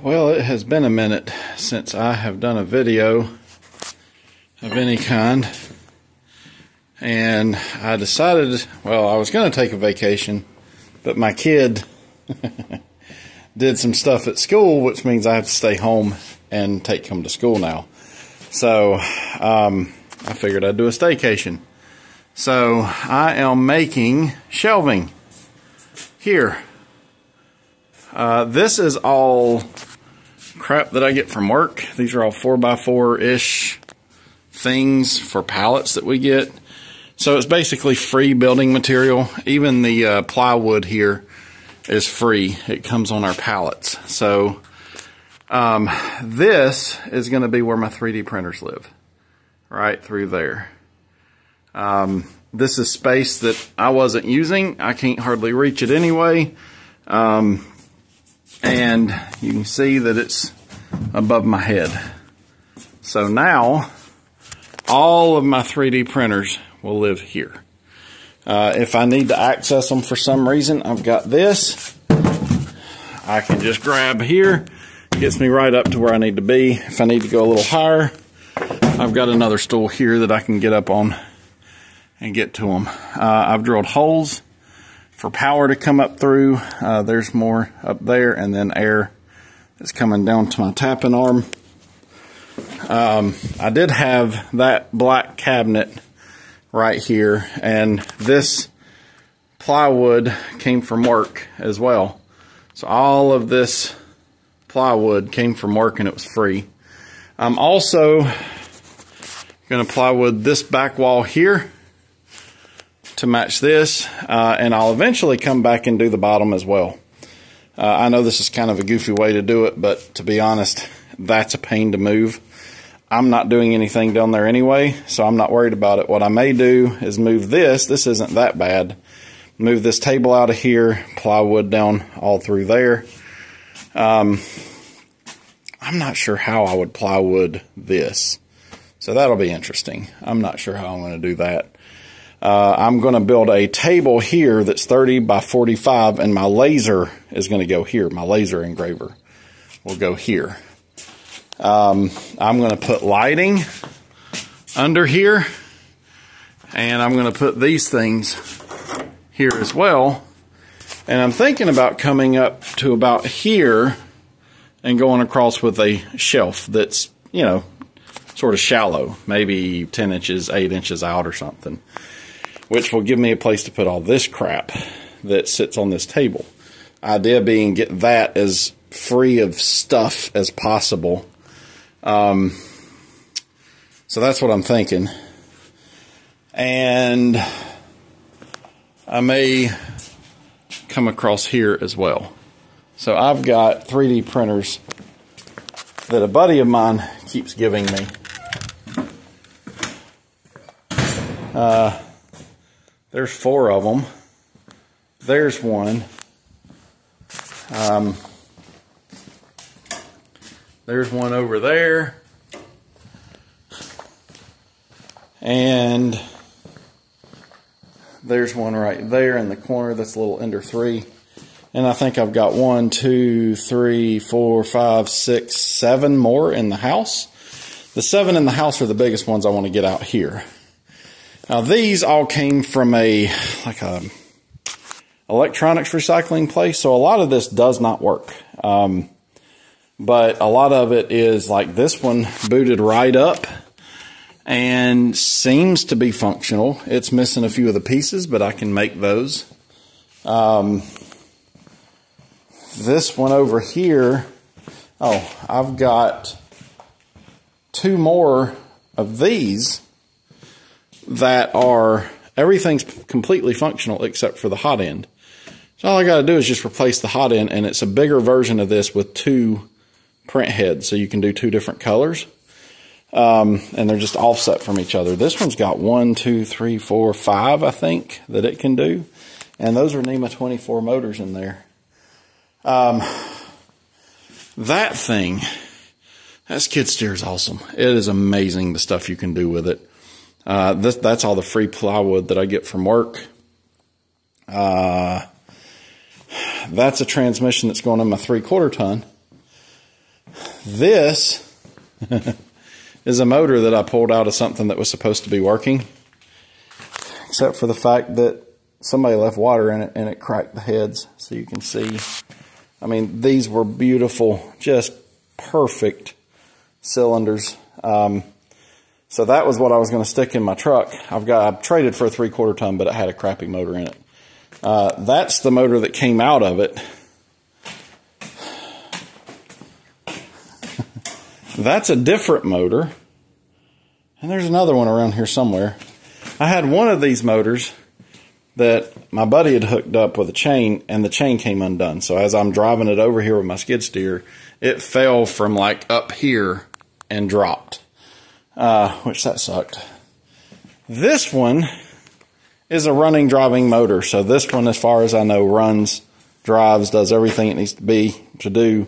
Well, it has been a minute since I have done a video of any kind, and I decided, well, I was going to take a vacation, but my kid did some stuff at school, which means I have to stay home and take him to school now. So I figured I'd do a staycation. So I am making shelving here. This is all crap that I get from work. These are all 4x4-ish things for pallets that we get. So it's basically free building material. Even the plywood here is free. It comes on our pallets. So this is going to be where my 3D printers live, right through there. This is space that I wasn't using. I can't hardly reach it anyway. And you can see that it's above my head. So now all of my 3D printers will live here. If I need to access them for some reason, I've got this. I can just grab here. Gets me right up to where I need to be. If I need to go a little higher, I've got another stool here that I can get up on and get to them. I've drilled holes for power to come up through. There's more up there, and then air is coming down to my tapping arm. I did have that black cabinet right here, and this plywood came from work as well. So all of this plywood came from work, and it was free. I'm also going to plywood this back wall here to match this, and I'll eventually come back and do the bottom as well. I know this is kind of a goofy way to do it, but to be honest, that's a pain to move. I'm not doing anything down there anyway, so I'm not worried about it. What I may do is move this. This isn't that bad. Move this table out of here, plywood down all through there. I'm not sure how I would plywood this, so that'll be interesting. I'm not sure how I'm going to do that. I'm going to build a table here that's 30 by 45, and my laser is going to go here. My laser engraver will go here. I'm going to put lighting under here, and I'm going to put these things here as well. And I'm thinking about coming up to about here and going across with a shelf that's, you know, sort of shallow, maybe 10 inches, 8 inches out or something, which will give me a place to put all this crap that sits on this table. Idea being, get that as free of stuff as possible. So that's what I'm thinking. And I may come across here as well. So I've got 3D printers that a buddy of mine keeps giving me. There's 4 of them. There's one. There's one over there. And there's one right there in the corner that's a little Ender 3. And I think I've got 1, 2, 3, 4, 5, 6, 7 more in the house. The 7 in the house are the biggest ones I want to get out here. Now these all came from a electronics recycling place, so a lot of this does not work. But a lot of it is like this one booted right up and seems to be functional. It's missing a few of the pieces, but I can make those. This one over here, I've got 2 more of these that are, everything's completely functional except for the hot end. So all I got to do is just replace the hot end, and it's a bigger version of this with 2 print heads, so you can do 2 different colors. And they're just offset from each other. This one's got 1, 2, 3, 4, 5, I think, that it can do. And those are NEMA 24 motors in there. That thing, that skid steer is awesome. It is amazing the stuff you can do with it. That's all the free plywood that I get from work. That's a transmission that's going in my 3/4 ton. This is a motor that I pulled out of something that was supposed to be working, except for the fact that somebody left water in it and it cracked the heads. So you can see, I mean, these were beautiful, just perfect cylinders. So that was what I was going to stick in my truck. I've traded for a 3/4 ton, but it had a crappy motor in it. That's the motor that came out of it. That's a different motor. And there's another one around here somewhere. I had one of these motors that my buddy had hooked up with a chain, and the chain came undone. So as I'm driving it over here with my skid steer, it fell from like up here and dropped, which that sucked. This one is a running, driving motor. So this one, as far as I know, runs, drives, does everything it needs to do.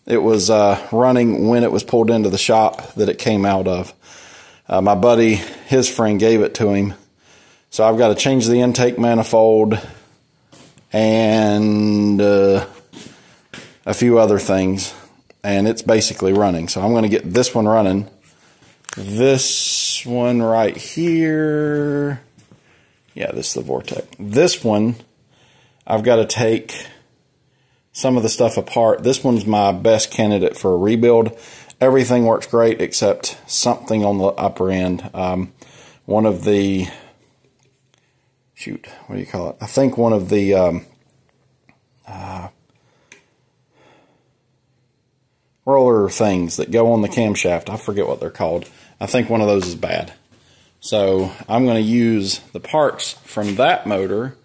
It was running when it was pulled into the shop that it came out of. My buddy, his friend gave it to him. So I've got to change the intake manifold and a few other things. And it's basically running. So I'm going to get this one running. This one right here. Yeah, this is the Vortec. This one, I've got to take some of the stuff apart. This one's my best candidate for a rebuild. Everything works great except something on the upper end. One of the, what do you call it? I think one of the roller things that go on the camshaft, I forget what they're called. I think one of those is bad. So I'm going to use the parts from that motor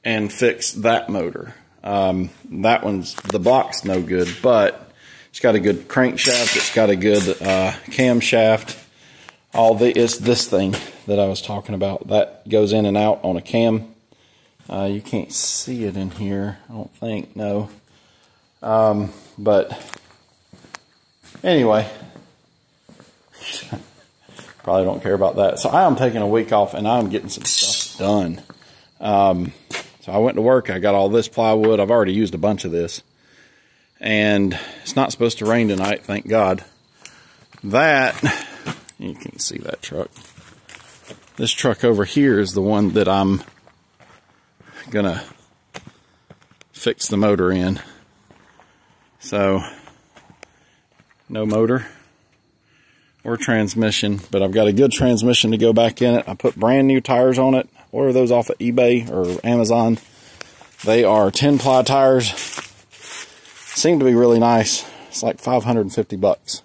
and fix that motor. That one's, the block's no good, but it's got a good crankshaft, it's got a good camshaft. It's this thing that I was talking about that goes in and out on a cam. You can't see it in here, I don't think, no. But anyway, probably don't care about that. So I am taking a week off and I'm getting some stuff done. So I went to work, I got all this plywood, I've already used a bunch of this. And it's not supposed to rain tonight, thank God. That, you can't see that truck. This truck over here is the one that I'm gonna fix the motor in. So, no motor or transmission, but I've got a good transmission to go back in it. I put brand new tires on it. Order those off of eBay or Amazon. They are 10-ply tires. Seem to be really nice. It's like 550 bucks.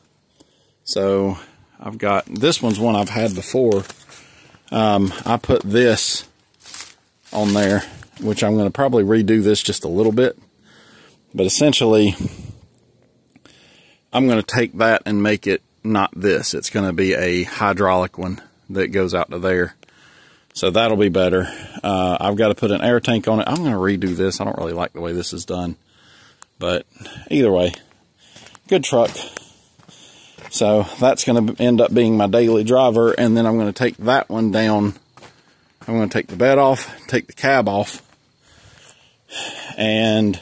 So I've got, this one's one I've had before. I put this on there, which I'm going to probably redo this just a little bit. But essentially, I'm going to take that and make it not this. It's going to be a hydraulic one that goes out to there. So that'll be better. I've got to put an air tank on it. I'm going to redo this. I don't really like the way this is done. But either way, good truck. So that's going to end up being my daily driver. And then I'm going to take that one down. I'm going to take the bed off, take the cab off. And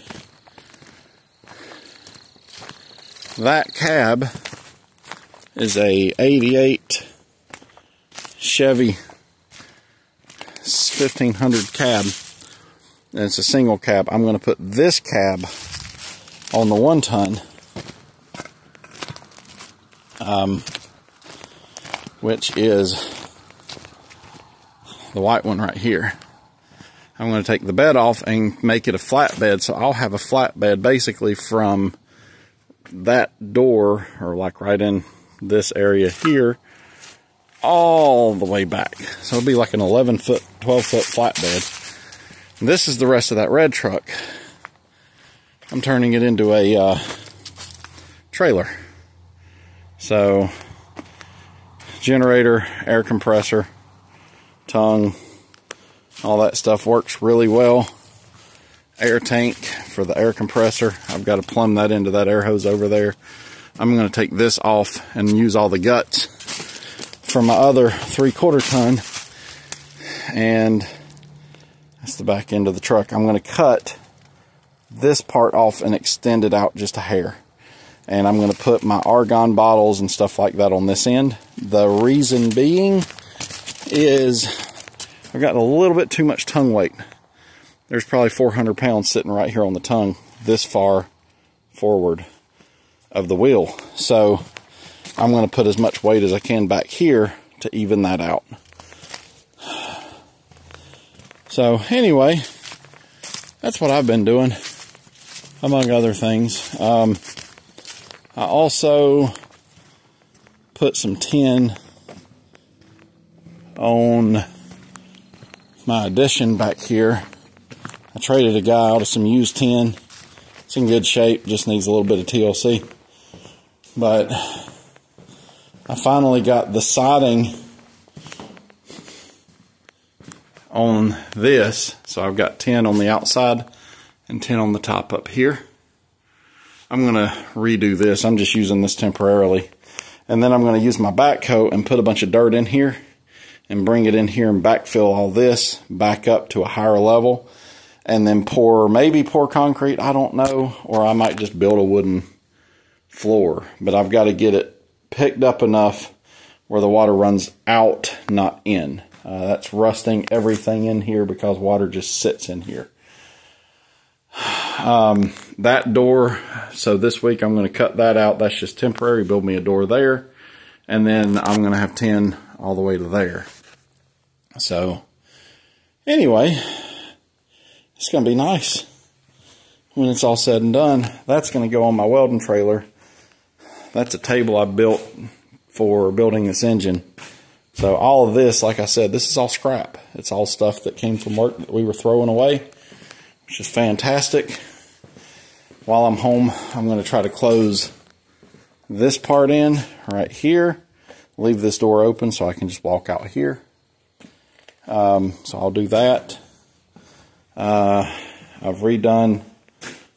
that cab is a 88 Chevy 1500 cab, and it's a single cab. I'm going to put this cab on the 1 ton, which is the white one right here. I'm going to take the bed off and make it a flatbed, so I'll have a flatbed basically from that door, or like right in this area here, all the way back. So it'll be like an 11-foot, 12-foot flatbed. And this is the rest of that red truck. I'm turning it into a trailer. So, generator, air compressor, tongue, all that stuff works really well. Air tank for the air compressor. I've got to plumb that into that air hose over there. I'm going to take this off and use all the guts from my other 3/4 ton, and that's the back end of the truck. I'm going to cut this part off and extend it out just a hair. And I'm going to put my argon bottles and stuff like that on this end. The reason being is I've got a little bit too much tongue weight. There's probably 400 pounds sitting right here on the tongue this far forward of the wheel. So I'm going to put as much weight as I can back here to even that out. So anyway, that's what I've been doing, among other things. I also put some tin on my addition back here. I traded a guy out of some used tin. It's in good shape, just needs a little bit of TLC. But I finally got the siding on this. So I've got tin on the outside and tin on the top up here. I'm going to redo this. I'm just using this temporarily. And then I'm going to use my backhoe and put a bunch of dirt in here and bring it in here and backfill all this back up to a higher level. And then maybe pour concrete, I don't know. Or I might just build a wooden floor. But I've got to get it picked up enough where the water runs out, not in. That's rusting everything in here because water just sits in here. That door, so this week I'm going to cut that out. That's just temporary. Build me a door there. And then I'm going to have tin all the way to there. So, anyway, it's going to be nice when it's all said and done. That's going to go on my welding trailer. That's a table I built for building this engine. So all of this, like I said, this is all scrap. It's all stuff that came from work that we were throwing away, which is fantastic. While I'm home, I'm going to try to close this part in right here. Leave this door open so I can just walk out here. So I'll do that. I've redone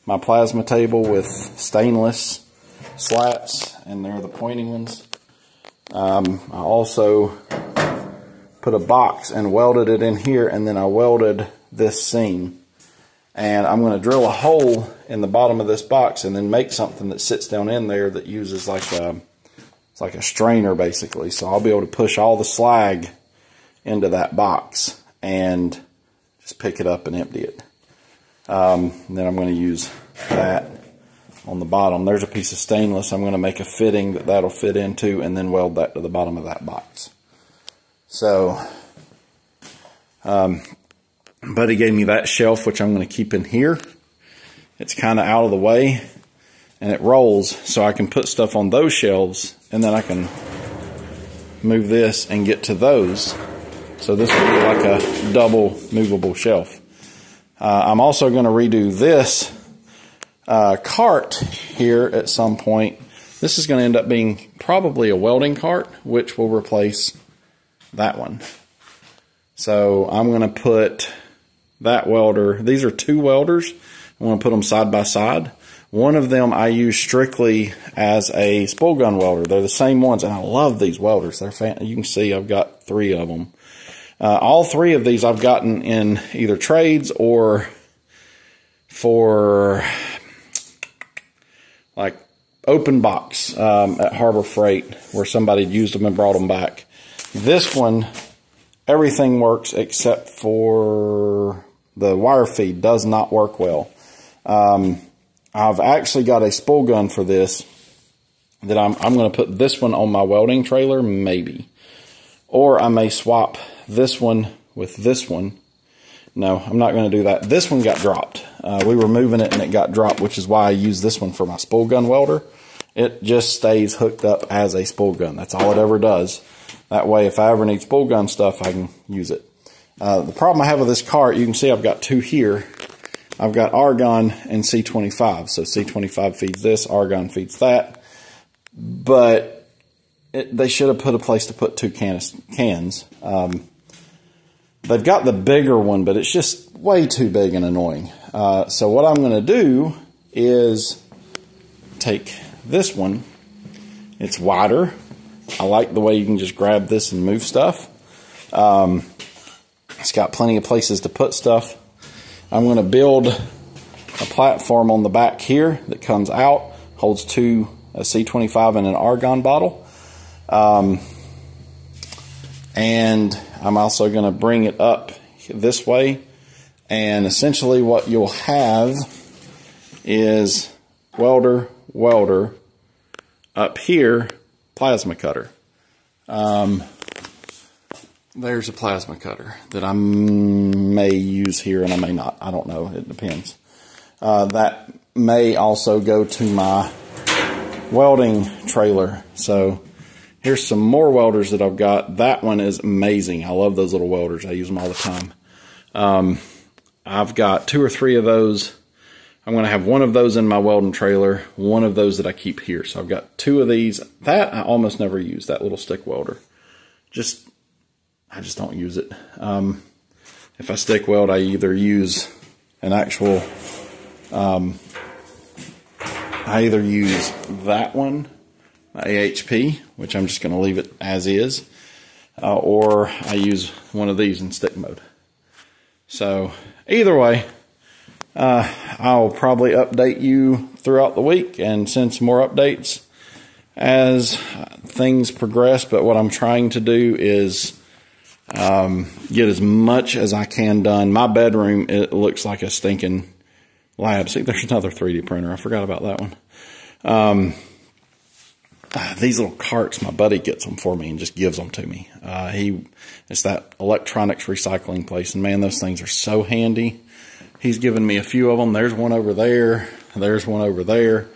my plasma table with stainless slats, and they're the pointing ones. I also put a box and welded it in here, and then I welded this seam. And I'm going to drill a hole in the bottom of this box and then make something that sits down in there that uses it's like a strainer basically. So I'll be able to push all the slag into that box and just pick it up and empty it. And then I'm going to use that on the bottom. There's a piece of stainless. I'm going to make a fitting that'll fit into and then weld that to the bottom of that box. So, Buddy gave me that shelf, which I'm going to keep in here. It's kind of out of the way, and it rolls, so I can put stuff on those shelves, and then I can move this and get to those. So this will be like a double movable shelf. I'm also going to redo this cart here at some point. This is going to end up being probably a welding cart, which will replace that one. So I'm going to put that welder. These are two welders. I'm going to put them side by side. One of them I use strictly as a spool gun welder. They're the same ones, and I love these welders. They're you can see I've got 3 of them. All 3 of these I've gotten in either trades or for like open box at Harbor Freight, where somebody used them and brought them back. This one, everything works except for the wire feed does not work well. I've actually got a spool gun for this that I'm going to put this one on my welding trailer, maybe. Or I may swap this one with this one. No, I'm not going to do that. This one got dropped. We were moving it and it got dropped, which is why I use this one for my spool gun welder. It just stays hooked up as a spool gun. That's all it ever does. That way, if I ever need spool gun stuff, I can use it. The problem I have with this cart, you can see I've got 2 here. I've got argon and C25. So C25 feeds this, argon feeds that. But they should have put a place to put 2 cans. They've got the bigger one, but it's just way too big and annoying. So what I'm going to do is take this one. It's wider. I like the way you can just grab this and move stuff. It's got plenty of places to put stuff. I'm going to build a platform on the back here that comes out, Holds two, a C25 and an argon bottle. And I'm also going to bring it up this way. And essentially what you'll have is welder, up here, plasma cutter. There's a plasma cutter that I may use here and I may not. I don't know. It depends. That may also go to my welding trailer. So here's some more welders that I've got. That one is amazing. I love those little welders. I use them all the time. I've got 2 or 3 of those. I'm going to have one of those in my welding trailer, one of those that I keep here. So I've got 2 of these. That I almost never use, that little stick welder. I just don't use it. If I stick weld, I either use an actual, I either use that one, my AHP, which I'm just going to leave it as is, or I use one of these in stick mode. So either way, I'll probably update you throughout the week and send some more updates as things progress. But what I'm trying to do is get as much as I can done. My bedroom, it looks like a stinking lab. See, there's another 3D printer. I forgot about that one. These little carts, my buddy gets them for me and just gives them to me. It's that electronics recycling place, and man, those things are so handy. He's given me a few of them. There's one over there. There's one over there.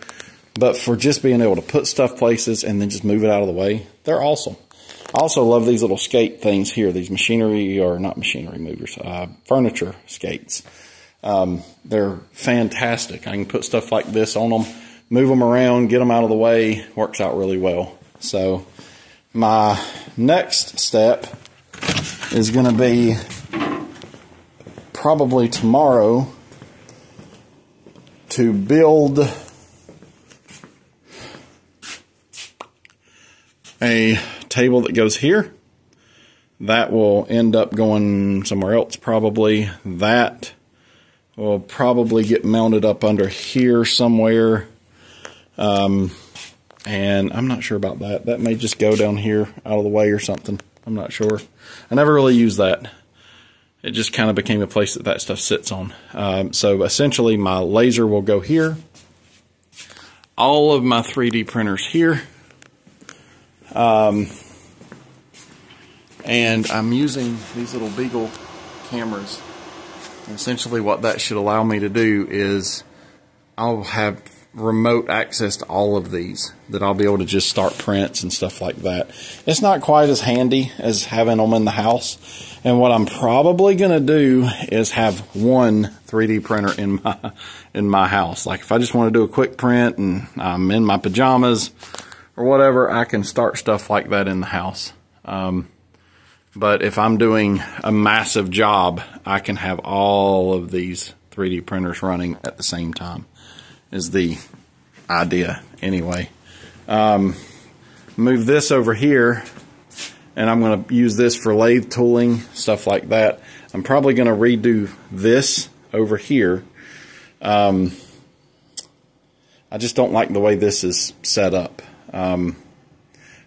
But for just being able to put stuff places and then just move it out of the way, they're awesome. I also love these little skate things here, these machinery, or not machinery movers, furniture skates. They're fantastic. I can put stuff like this on them, move them around, get them out of the way. Works out really well. So my next step is going to be probably tomorrow to build a table that goes here. That will end up going somewhere else probably. That will probably get mounted up under here somewhere. And I'm not sure about that. That may just go down here out of the way or something. I'm not sure. I never really used that. It just kind of became a place that stuff sits on. So essentially my laser will go here. All of my 3D printers here. And I'm using these little Beagle cameras. And essentially what that should allow me to do is I'll have remote access to all of these, that I'll be able to just start prints and stuff like that. It's not quite as handy as having them in the house. And what I'm probably going to do is have one 3D printer in my house. Like if I just want to do a quick print and I'm in my pajamas or whatever, I can start stuff like that in the house. But if I'm doing a massive job, I can have all of these 3D printers running at the same time, is the idea anyway. Move this over here, and I'm going to use this for lathe tooling, stuff like that. I'm probably going to redo this over here. I just don't like the way this is set up.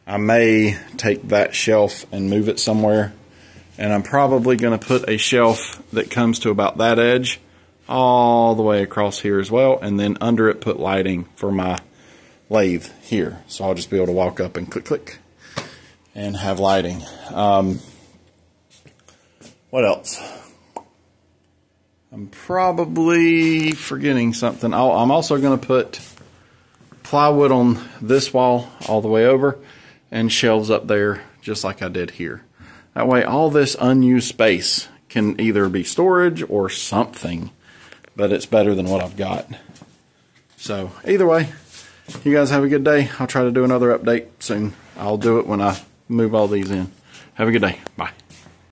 I may take that shelf and move it somewhere, and I'm probably going to put a shelf that comes to about that edge all the way across here as well, and then under it put lighting for my lathe here. So I'll just be able to walk up and click, click, and have lighting. What else? I'm probably forgetting something. I'm also going to put plywood on this wall all the way over, and shelves up there just like I did here. That way all this unused space can either be storage or something, but it's better than what I've got. So either way, you guys have a good day. I'll try to do another update soon. I'll do it when I move all these in. Have a good day. Bye.